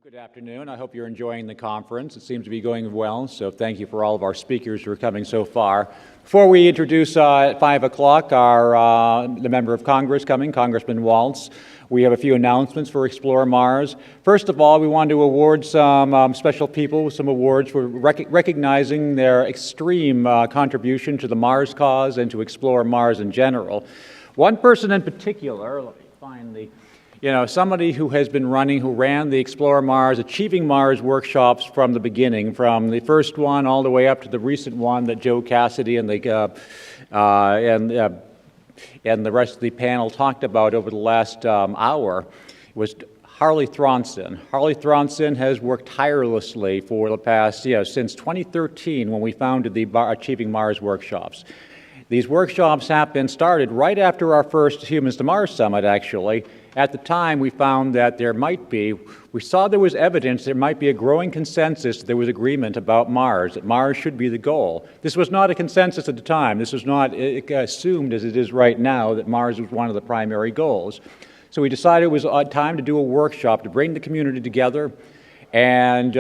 Good afternoon. I hope you're enjoying the conference. It seems to be going well, so thank you for all of our speakers who are coming so far. Before we introduce at 5 o'clock the member of Congress coming, Congressman Waltz, we have a few announcements for Explore Mars. First of all, we want to award some special people with some awards for recognizing their extreme contribution to the Mars cause and to Explore Mars in general. One person in particular, let me find the somebody who has been who ran the Explore Mars, Achieving Mars workshops from the beginning, from the first one all the way up to the recent one that Joe Cassidy and the rest of the panel talked about over the last hour, was Harley Thronson. Harley Thronson has worked tirelessly for the past, since 2013 when we founded the Achieving Mars workshops. These workshops have been started right after our first Humans to Mars Summit, actually. At the time, we found that we saw there was evidence there might be a growing consensus, there was agreement about Mars, that Mars should be the goal. This was not a consensus at the time. This was not assumed as it is right now that Mars was one of the primary goals. So we decided it was time to do a workshop to bring the community together and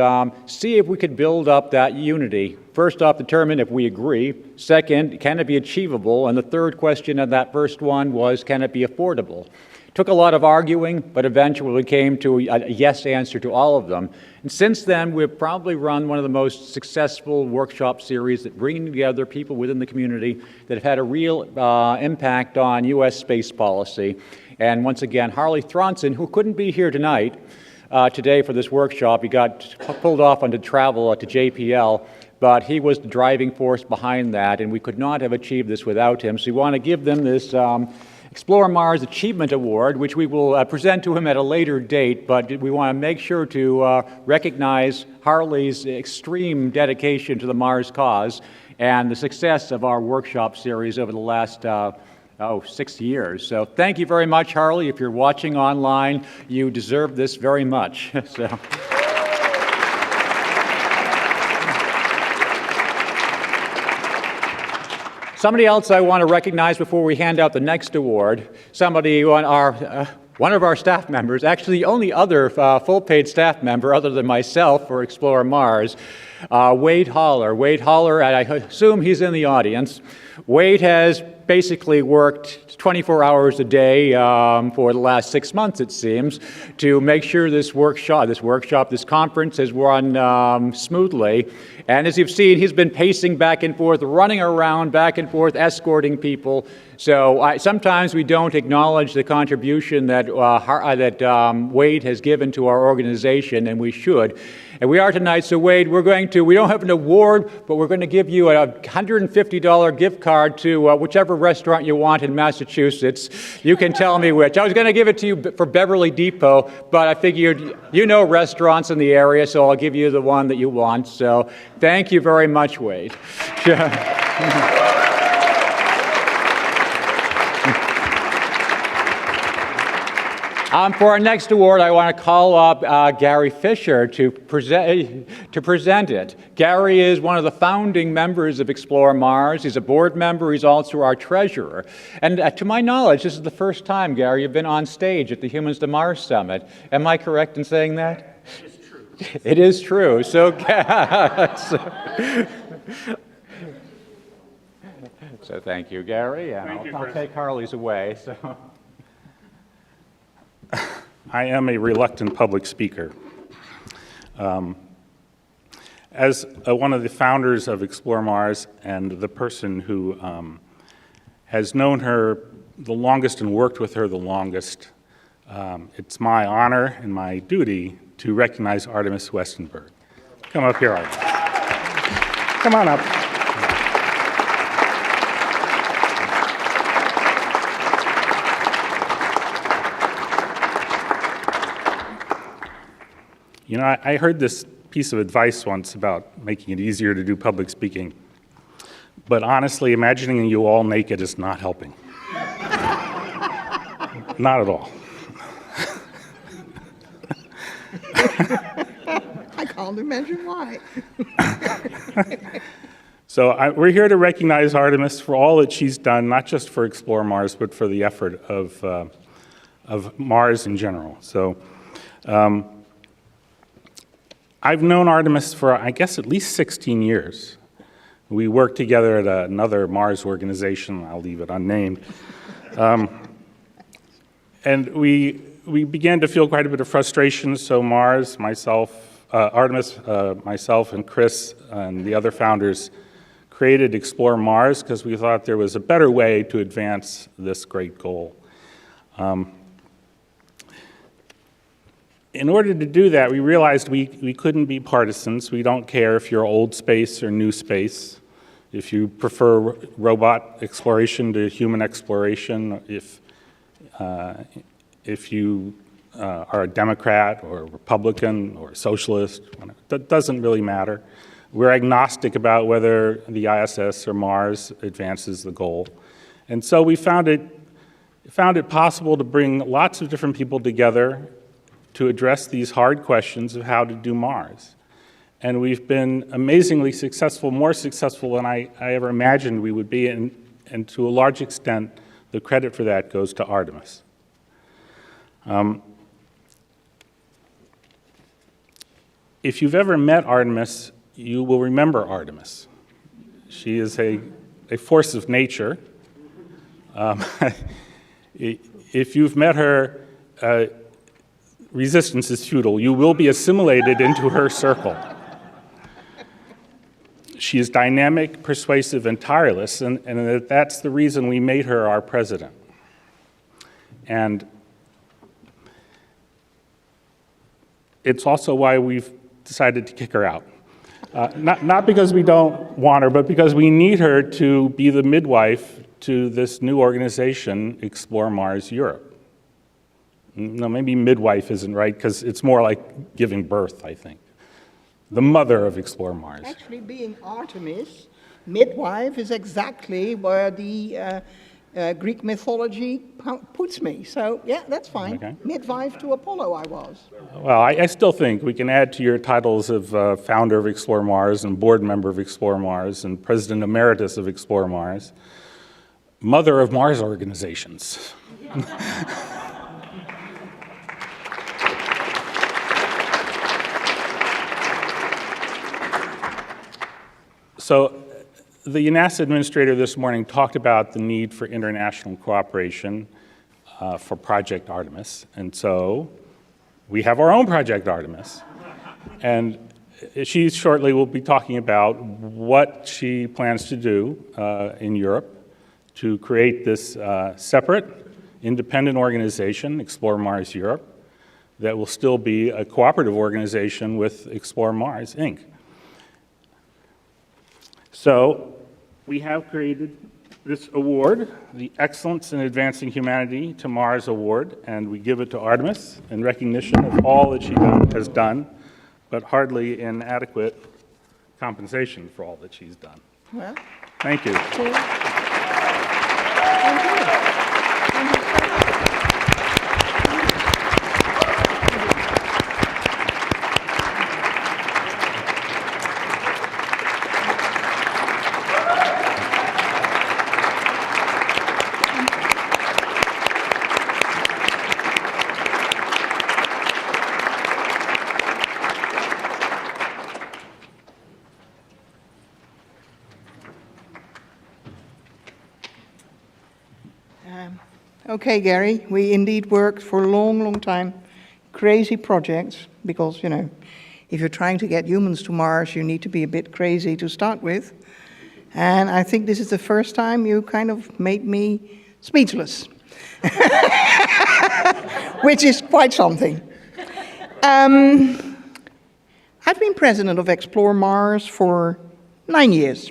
see if we could build up that unity. First off, determine if we agree. Second, can it be achievable? And the third question of that first one was, can it be affordable? Took a lot of arguing, but eventually we came to a yes answer to all of them. And since then, we've probably run one of the most successful workshop series that bring together people within the community that have had a real impact on U.S. space policy. And once again, Harley Thronson, who couldn't be here today for this workshop, he got pulled off onto travel to JPL, but he was the driving force behind that, and we could not have achieved this without him. So we want to give them this Explore Mars Achievement Award, which we will present to him at a later date, but we want to make sure to recognize Harley's extreme dedication to the Mars cause and the success of our workshop series over the last 6 years. So thank you very much, Harley. If you're watching online, you deserve this very much. Somebody else I want to recognize before we hand out the next award, one of our staff members, actually the only other full-paid staff member other than myself for Explore Mars, Wade Holler. Wade Holler, I assume he's in the audience. Wade has basically worked 24 hours a day for the last 6 months, it seems, to make sure this conference has run smoothly. And as you've seen, he's been pacing back and forth, running around back and forth, escorting people. So sometimes we don't acknowledge the contribution that Wade has given to our organization, and we should. And we are tonight, so Wade, we don't have an award, but we're going to give you a $150 gift card to whichever restaurant you want in Massachusetts. You can tell me which. I was going to give it to you for Beverly Depot, but I figured you know restaurants in the area, so I'll give you the one that you want. So thank you very much, Wade. For our next award, I want to call up Gary Fisher to present it. Gary is one of the founding members of Explore Mars. He's a board member. He's also our treasurer. And to my knowledge, this is the first time, Gary, you've been on stage at the Humans to Mars Summit. Am I correct in saying that? It is true. It is true. So thank you, Gary. And I'll take Harley's away. So. I am a reluctant public speaker. As one of the founders of Explore Mars and the person who has known her the longest and worked with her the longest, it's my honor and my duty to recognize Artemis Westenberg. Come up here, Artemis. Come on up. You know, I heard this piece of advice once about making it easier to do public speaking, but honestly, imagining you all naked is not helping. Not at all. I can't imagine why. So we're here to recognize Artemis for all that she's done, not just for Explore Mars, but for the effort of Mars in general. So I've known Artemis for, I guess, at least 16 years. We worked together at another Mars organization. I'll leave it unnamed. And we began to feel quite a bit of frustration, so Mars, Artemis, myself, and Chris, and the other founders created Explore Mars because we thought there was a better way to advance this great goal. In order to do that, we realized we couldn't be partisans. We don't care if you're old space or new space, if you prefer robot exploration to human exploration, if you are a Democrat or a Republican or a socialist. That doesn't really matter. We're agnostic about whether the ISS or Mars advances the goal. And so we found it possible to bring lots of different people together to address these hard questions of how to do Mars. And we've been amazingly successful, more successful than I ever imagined we would be, and to a large extent, the credit for that goes to Artemis. If you've ever met Artemis, you will remember Artemis. She is a force of nature. If you've met her, resistance is futile. You will be assimilated into her circle. She is dynamic, persuasive, and tireless, and that's the reason we made her our president. And it's also why we've decided to kick her out. Not because we don't want her, but because we need her to be the midwife to this new organization, Explore Mars Europe. No, maybe midwife isn't right, because it's more like giving birth, I think. The mother of Explore Mars. Actually, being Artemis, midwife is exactly where the Greek mythology puts me. So, yeah, that's fine. Okay. Midwife to Apollo I was. Well, I still think we can add to your titles of founder of Explore Mars and board member of Explore Mars and president emeritus of Explore Mars, mother of Mars organizations. So the NASA administrator this morning talked about the need for international cooperation for Project Artemis. And so we have our own Project Artemis. And she shortly will be talking about what she plans to do in Europe to create this separate, independent organization, Explore Mars Europe, that will still be a cooperative organization with Explore Mars, Inc. So we have created this award, the Excellence in Advancing Humanity to Mars Award, and we give it to Artemis in recognition of all that she has done, but hardly in adequate compensation for all that she's done. Well, Thank you. cool. Thank you. Okay, Gary, we indeed worked for a long, long time. Crazy projects, because, you know, if you're trying to get humans to Mars, you need to be a bit crazy to start with. And I think this is the first time you kind of made me speechless, which is quite something. I've been president of Explore Mars for 9 years.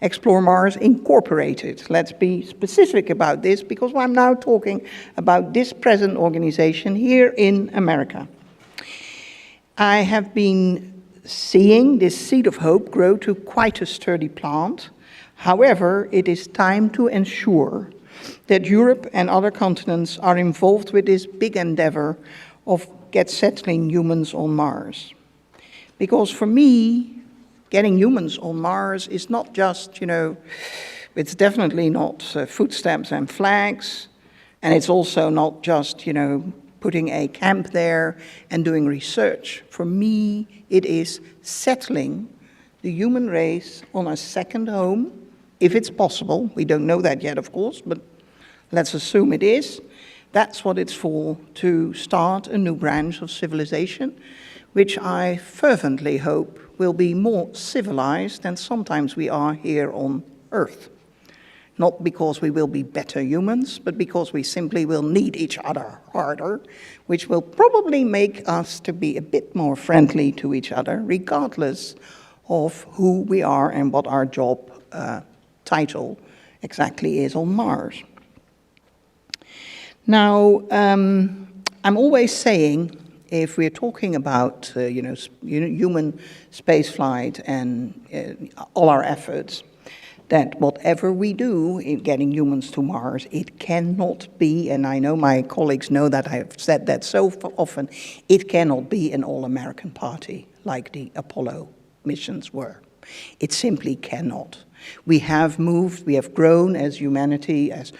Explore Mars Incorporated. Let's be specific about this, because I'm now talking about this present organization here in America. I have been seeing this seed of hope grow to quite a sturdy plant. However, it is time to ensure that Europe and other continents are involved with this big endeavor of settling humans on Mars. Because for me, getting humans on Mars is not just, it's definitely not food stamps and flags, and it's also not just, putting a camp there and doing research. For me, it is settling the human race on a second home, if it's possible. We don't know that yet, of course, but let's assume it is. That's what it's for, to start a new branch of civilization, which I fervently hope will be more civilized than sometimes we are here on Earth. Not because we will be better humans, but because we simply will need each other harder, which will probably make us to be a bit more friendly to each other, regardless of who we are and what our job title exactly is on Mars. Now, I'm always saying, if we're talking about human spaceflight and all our efforts, that whatever we do in getting humans to Mars, it cannot be, and I know my colleagues know that I have said that so often, it cannot be an all-American party like the Apollo missions were. It simply cannot. We have moved, we have grown as humanity, as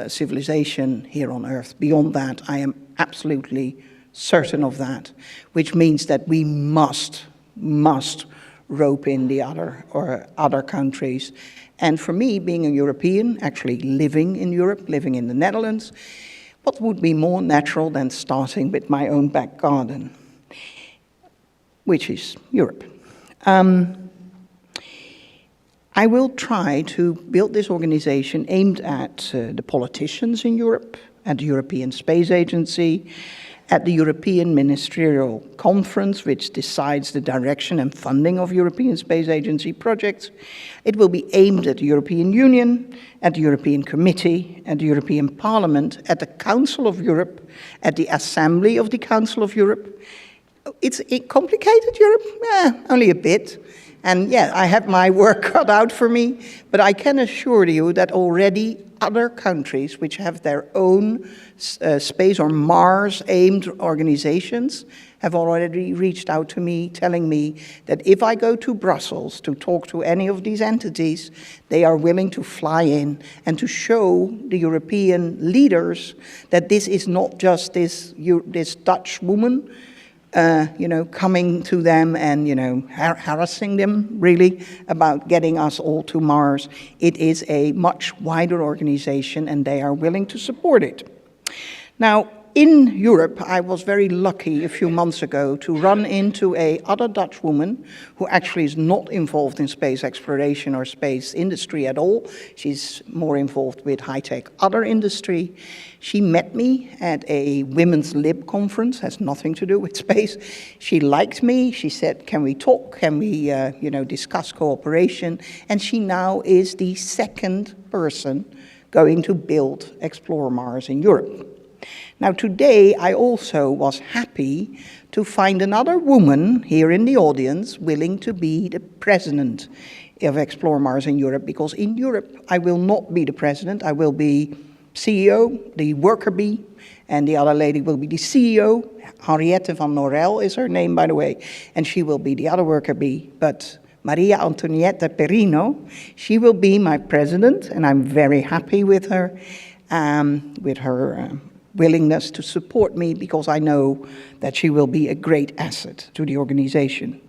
civilization here on Earth. Beyond that, I am absolutely certain of that, which means that we must rope in the other countries. And for me, being a European, actually living in Europe, living in the Netherlands, what would be more natural than starting with my own back garden, which is Europe. I will try to build this organization aimed at the politicians in Europe, at the European Space Agency, at the European Ministerial Conference, which decides the direction and funding of European Space Agency projects. It will be aimed at the European Union, at the European Committee, at the European Parliament, at the Council of Europe, at the Assembly of the Council of Europe. It's complicated, Europe? Only a bit. And yeah, I have my work cut out for me, but I can assure you that already other countries which have their own space or Mars-aimed organizations have already reached out to me, telling me that if I go to Brussels to talk to any of these entities, they are willing to fly in and to show the European leaders that this is not just this Dutch woman coming to them and, harassing them, really, about getting us all to Mars. It is a much wider organization, and they are willing to support it. Now, in Europe, I was very lucky a few months ago to run into another Dutch woman who actually is not involved in space exploration or space industry at all. She's more involved with high-tech other industry. She met me at a Women's Lib conference, has nothing to do with space. She liked me. She said, can we talk? Can we, discuss cooperation? And she now is the second person going to build Explore Mars in Europe. Now, today, I also was happy to find another woman here in the audience willing to be the president of Explore Mars in Europe, because in Europe, I will not be the president. I will be CEO, the worker bee, and the other lady will be the CEO. Henriette van Norel is her name, by the way, and she will be the other worker bee. But Maria Antonietta Perino, she will be my president, and I'm very happy with her, willingness to support me, because I know that she will be a great asset to the organization.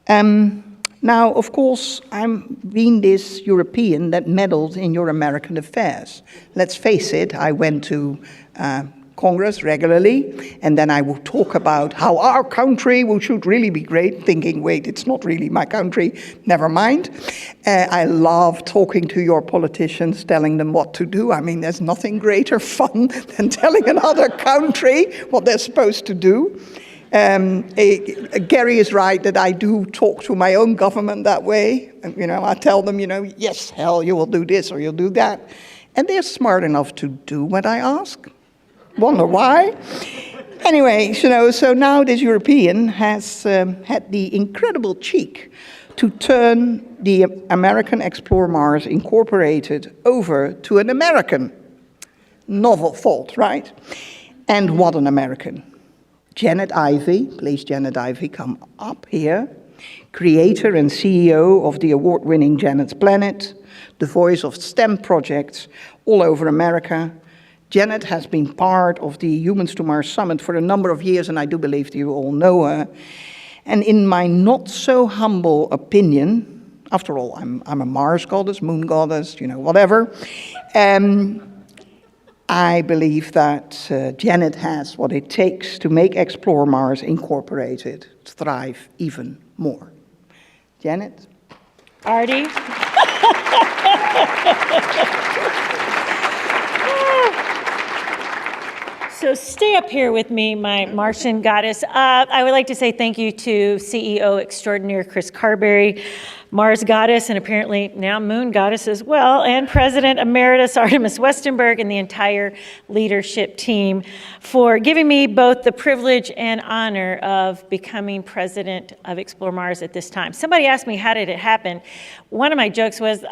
Now, of course, I'm being this European that meddles in your American affairs. Let's face it, I went to Congress regularly, and then I would talk about how our country should really be great, thinking, wait, it's not really my country, never mind. I love talking to your politicians, telling them what to do. I mean, there's nothing greater fun than telling another country what they're supposed to do. Gary is right that I do talk to my own government that way. I tell them, yes, hell, you will do this or you'll do that. And they're smart enough to do what I ask. Wonder why? Anyway, so now this European has had the incredible cheek to turn the American Explore Mars Incorporated over to an American. Novel thought, right? And what an American. Janet Ivey, please Janet Ivey, come up here. Creator and CEO of the award-winning Janet's Planet, the voice of STEM projects all over America. Janet has been part of the Humans to Mars Summit for a number of years, and I do believe you all know her. And in my not so humble opinion, after all, I'm a Mars goddess, moon goddess, whatever. I believe that Janet has what it takes to make Explore Mars Incorporated thrive even more. Janet? Artie? So stay up here with me, my Martian goddess. I would like to say thank you to CEO extraordinaire Chris Carberry, Mars goddess, and apparently now moon goddess as well, and President Emeritus Artemis Westenberg and the entire leadership team for giving me both the privilege and honor of becoming president of Explore Mars at this time. Somebody asked me, how did it happen? One of my jokes was,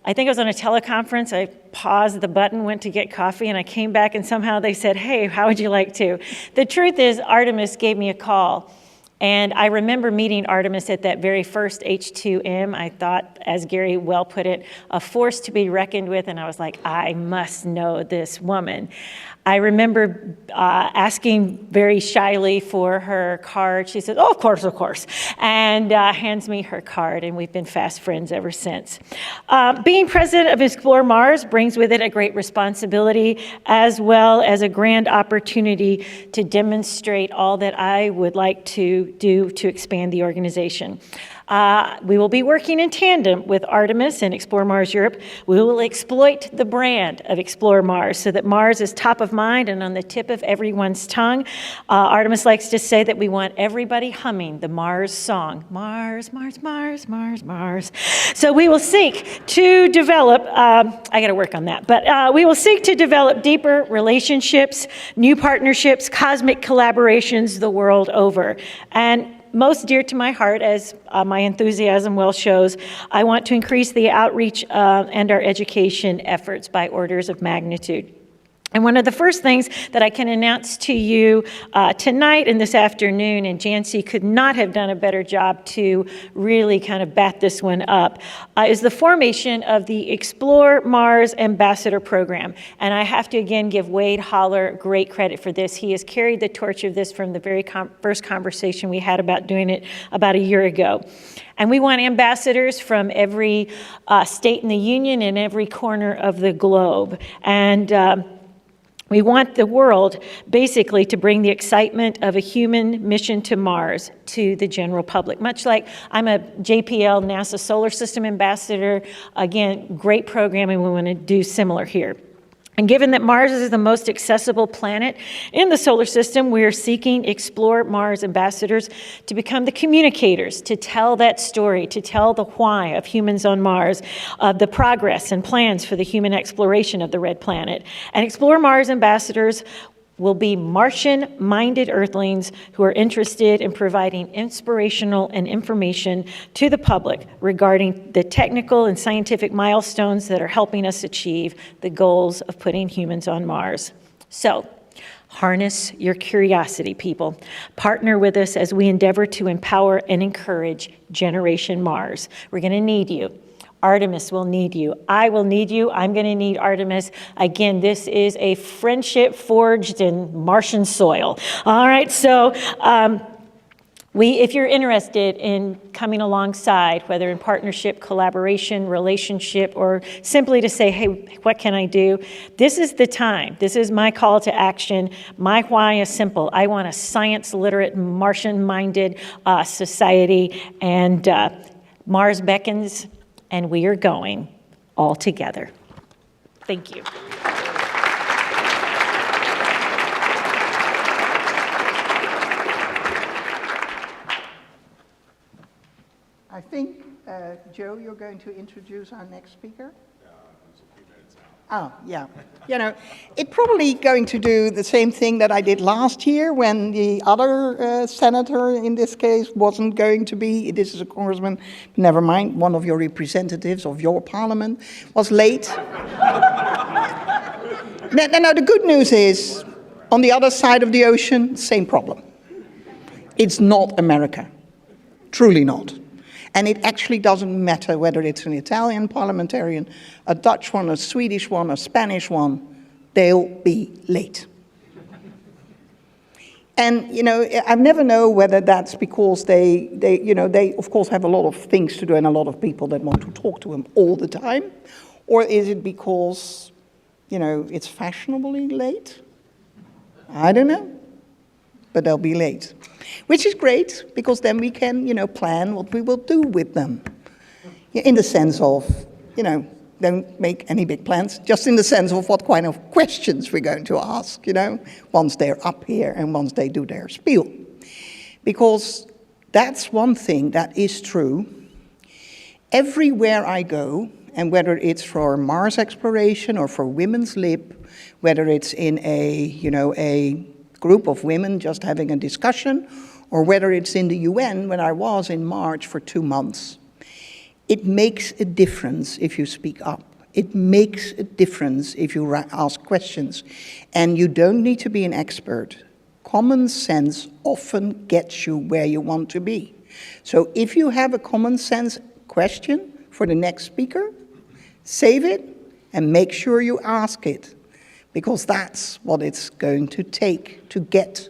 I think I was on a teleconference. I paused the button, went to get coffee, and I came back, and somehow they said, hey, how would you like to? The truth is, Artemis gave me a call. And I remember meeting Artemis at that very first H2M. I thought, as Gary well put it, a force to be reckoned with. And I was like, I must know this woman. I remember asking very shyly for her card. She said, oh, of course, and hands me her card, and we've been fast friends ever since. Being president of Explore Mars brings with it a great responsibility, as well as a grand opportunity to demonstrate all that I would like to do to expand the organization. We will be working in tandem with Artemis and Explore Mars Europe. We will exploit the brand of Explore Mars so that Mars is top of mind and on the tip of everyone's tongue. Artemis likes to say that we want everybody humming the Mars song. Mars, Mars, Mars, Mars, Mars. So we will seek to develop, I got to work on that, but we will seek to develop deeper relationships, new partnerships, cosmic collaborations the world over. And most dear to my heart, as my enthusiasm well shows, I want to increase the outreach and our education efforts by orders of magnitude. And one of the first things that I can announce to you tonight and this afternoon, and Jancy could not have done a better job to really kind of bat this one up, is the formation of the Explore Mars Ambassador Program. And I have to again give Wade Holler great credit for this. He has carried the torch of this from the very first conversation we had about doing it about a year ago. And we want ambassadors from every state in the Union and every corner of the globe. And we want the world basically to bring the excitement of a human mission to Mars to the general public. Much like I'm a JPL NASA Solar System Ambassador. Again, great program, and we want to do similar here. And given that Mars is the most accessible planet in the solar system, we are seeking Explore Mars ambassadors to become the communicators, to tell that story, to tell the why of humans on Mars, of the progress and plans for the human exploration of the red planet. And Explore Mars ambassadors will be Martian-minded Earthlings who are interested in providing inspirational and information to the public regarding the technical and scientific milestones that are helping us achieve the goals of putting humans on Mars. So, harness your curiosity, people. Partner with us as we endeavor to empower and encourage Generation Mars. We're going to need you. Artemis will need you. I will need you. I'm going to need Artemis. Again, this is a friendship forged in Martian soil. All right, so if you're interested in coming alongside, whether in partnership, collaboration, relationship, or simply to say, hey, what can I do? This is the time. This is my call to action. My why is simple. I want a science-literate, Martian-minded society, and Mars beckons, and we are going all together. Thank you. I think, Joe, you're going to introduce our next speaker? It's a few minutes out. Oh, yeah. You know, it's probably going to do the same thing that I did last year when the other senator, in this case, wasn't going to be, this is a congressman, never mind, one of your representatives of your parliament, was late. Now, the good news is, on the other side of the ocean, same problem. It's not America. Truly not. And it actually doesn't matter whether it's an Italian parliamentarian, a Dutch one, a Swedish one, a Spanish one. they'll be late. And, I never know whether that's because they of course have a lot of things to do and a lot of people that want to talk to them all the time, or is it because, it's fashionably late? I don't know, but they'll be late, which is great because then we can, plan what we will do with them. In the sense of, don't make any big plans, just in the sense of what kind of questions we're going to ask, once they're up here and once they do their spiel. Because that's one thing that is true. Everywhere I go, and whether it's for Mars exploration or for Women's Lib, whether it's in a group of women just having a discussion, or whether it's in the UN when I was in March for 2 months, it makes a difference if you speak up. It makes a difference if you ask questions. And you don't need to be an expert. Common sense often gets you where you want to be. So if you have a common sense question for the next speaker, save it and make sure you ask it. Because that's what it's going to take to get,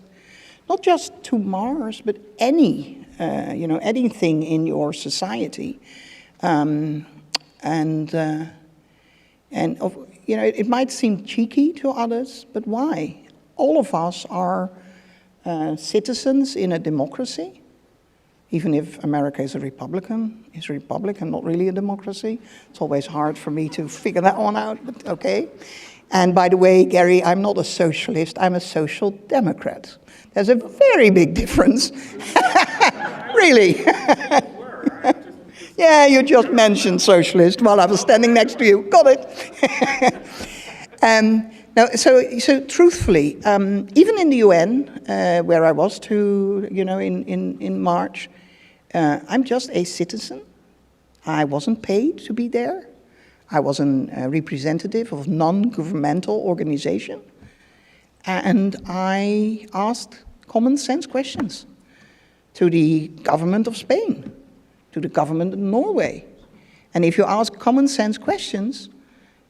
not just to Mars, but anything in your society. It might seem cheeky to others, but why? All of us are citizens in a democracy, even if America is a republican. Is a republican not really a democracy? It's always hard for me to figure that one out, but okay. And by the way, Gary, I'm not a socialist, I'm a social democrat. There's a very big difference. Really. Yeah, you just mentioned socialist while I was standing next to you. Got it. So truthfully, even in the UN, where I was in March, I'm just a citizen. I wasn't paid to be there. I was a representative of a non-governmental organization. And I asked common sense questions to the government of Spain, to the government of Norway. And if you ask common sense questions,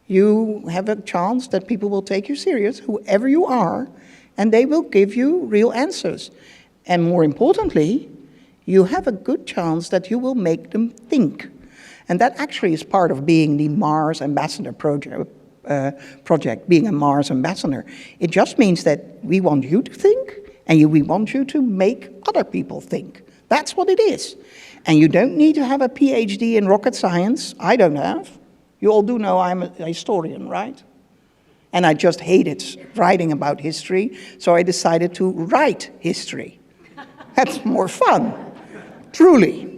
you have a chance that people will take you serious, whoever you are, and they will give you real answers. And more importantly, you have a good chance that you will make them think. And that actually is part of being the Mars Ambassador project, being a Mars ambassador. It just means that we want you to think, and we want you to make other people think. That's what it is. And you don't need to have a PhD in rocket science. I don't have. You all do know I'm a historian, right? And I just hated writing about history, so I decided to write history. That's more fun, truly.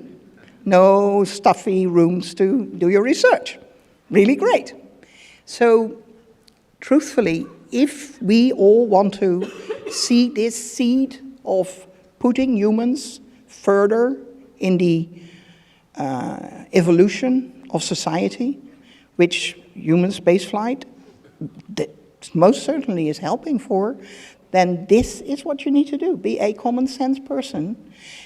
No stuffy rooms to do your research. Really great. So, truthfully, if we all want to see this seed of putting humans further in the evolution of society, which human spaceflight most certainly is helping for, then this is what you need to do. Be a common sense person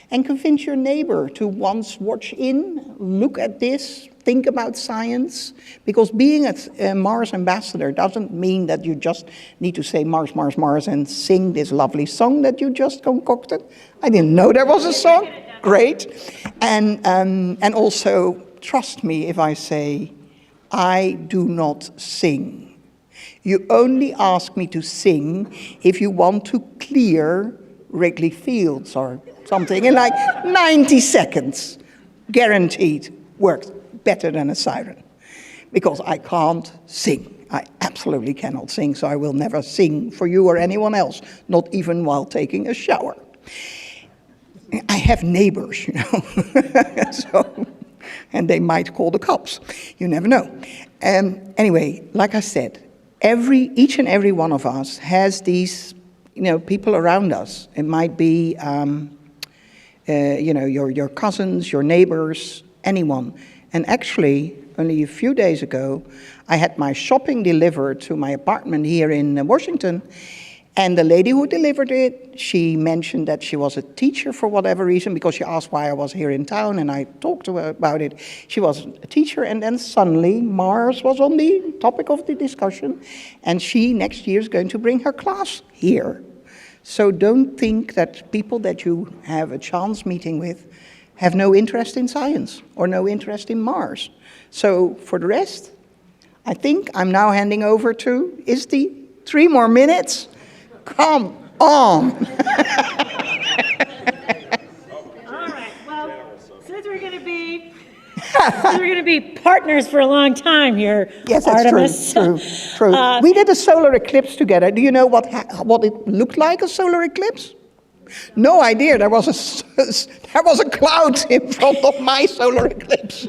and convince your neighbor to once watch in, look at this, think about science. Because being a Mars ambassador doesn't mean that you just need to say Mars, Mars, Mars and sing this lovely song that you just concocted. I didn't know there was a song. Great. And also, trust me if I say, I do not sing. You only ask me to sing if you want to clear Wrigley Fields or something in like 90 seconds. Guaranteed. Works better than a siren. Because I can't sing. I absolutely cannot sing, so I will never sing for you or anyone else, not even while taking a shower. I have neighbors, so, and they might call the cops. You never know. Anyway, like I said, each and every one of us has these, people around us. It might be, your cousins, your neighbors, anyone. And actually, only a few days ago, I had my shopping delivered to my apartment here in Washington, And the lady who delivered it, she mentioned that she was a teacher for whatever reason, because she asked why I was here in town, and I talked to her about it. She was a teacher, and then suddenly Mars was on the topic of the discussion, and she next year is going to bring her class here. So don't think that people that you have a chance meeting with have no interest in science or no interest in Mars. So for the rest, I think I'm now handing over to Isti. 3 more minutes. Come on. All right. Well, since we're going to be partners for a long time here, Yes, that's Artemis. true. We did a solar eclipse together. Do you know what it looked like, a solar eclipse? No idea. There was a cloud in front of my solar eclipse.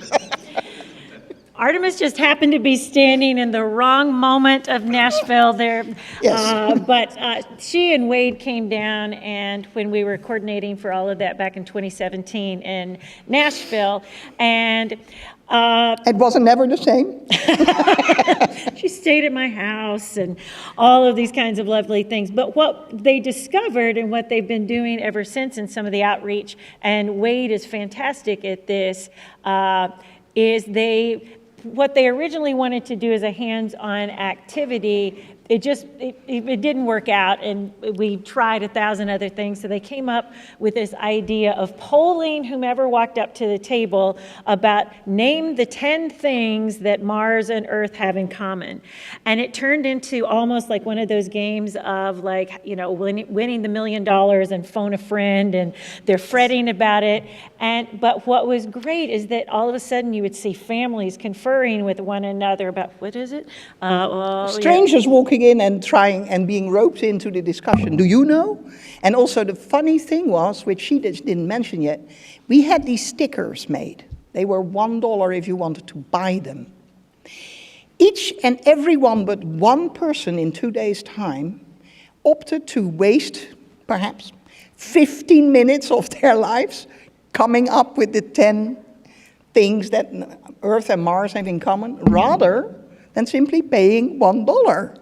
Artemis just happened to be standing in the wrong moment of Nashville there. Yes. But she and Wade came down, and when we were coordinating for all of that back in 2017 in Nashville, and It wasn't never the same. she stayed at my house and all of these kinds of lovely things. But what they discovered and what they've been doing ever since in some of the outreach, and Wade is fantastic at this, is what they originally wanted to do as a hands-on activity, it didn't work out, and we tried 1,000 other things. So they came up with this idea of polling whomever walked up to the table about name the 10 things that Mars and Earth have in common. And it turned into almost like one of those games of winning the $1 million and phone a friend, and they're fretting about it. But what was great is that all of a sudden you would see families conferring with one another about, what is it? Strangers walking in and trying and being roped into the discussion. Do you know? And also the funny thing was, which she didn't mention yet, we had these stickers made. They were $1 if you wanted to buy them. Each and every one but one person in 2 days' time opted to waste perhaps 15 minutes of their lives coming up with the 10 things that Earth and Mars have in common, rather than simply paying $1.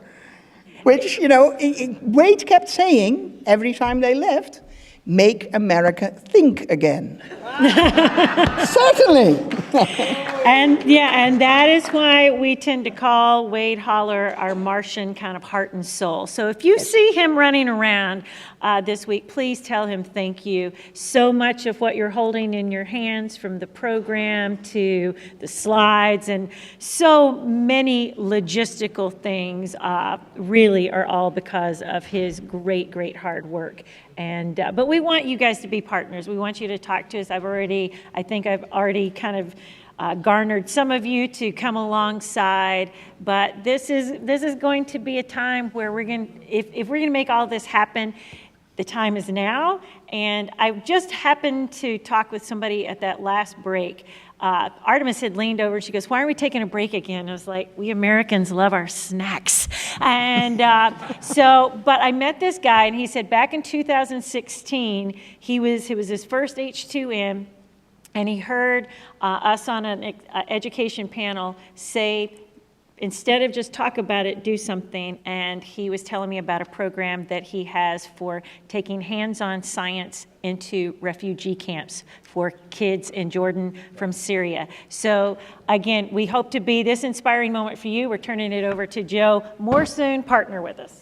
Which, Wade kept saying every time they left, make America think again. Certainly. And that is why we tend to call Wade Holler our Martian kind of heart and soul. So if you see him running around this week, please tell him thank you. So much of what you're holding in your hands, from the program to the slides and so many logistical things, really are all because of his great, great hard work. But we want you guys to be partners. We want you to talk to us. I think I've already kind of garnered some of you to come alongside, but this is going to be a time where if we're going to make all this happen, the time is now. And I just happened to talk with somebody at that last break. Artemis had leaned over, she goes, why are we taking a break again? I was like, we Americans love our snacks. And but I met this guy, and he said back in 2016, it was his first H2M, and he heard us on an education panel say, instead of just talk about it, do something. And he was telling me about a program that he has for taking hands-on science into refugee camps for kids in Jordan from Syria. So again, we hope to be this inspiring moment for you. We're turning it over to Joe. More soon, partner with us.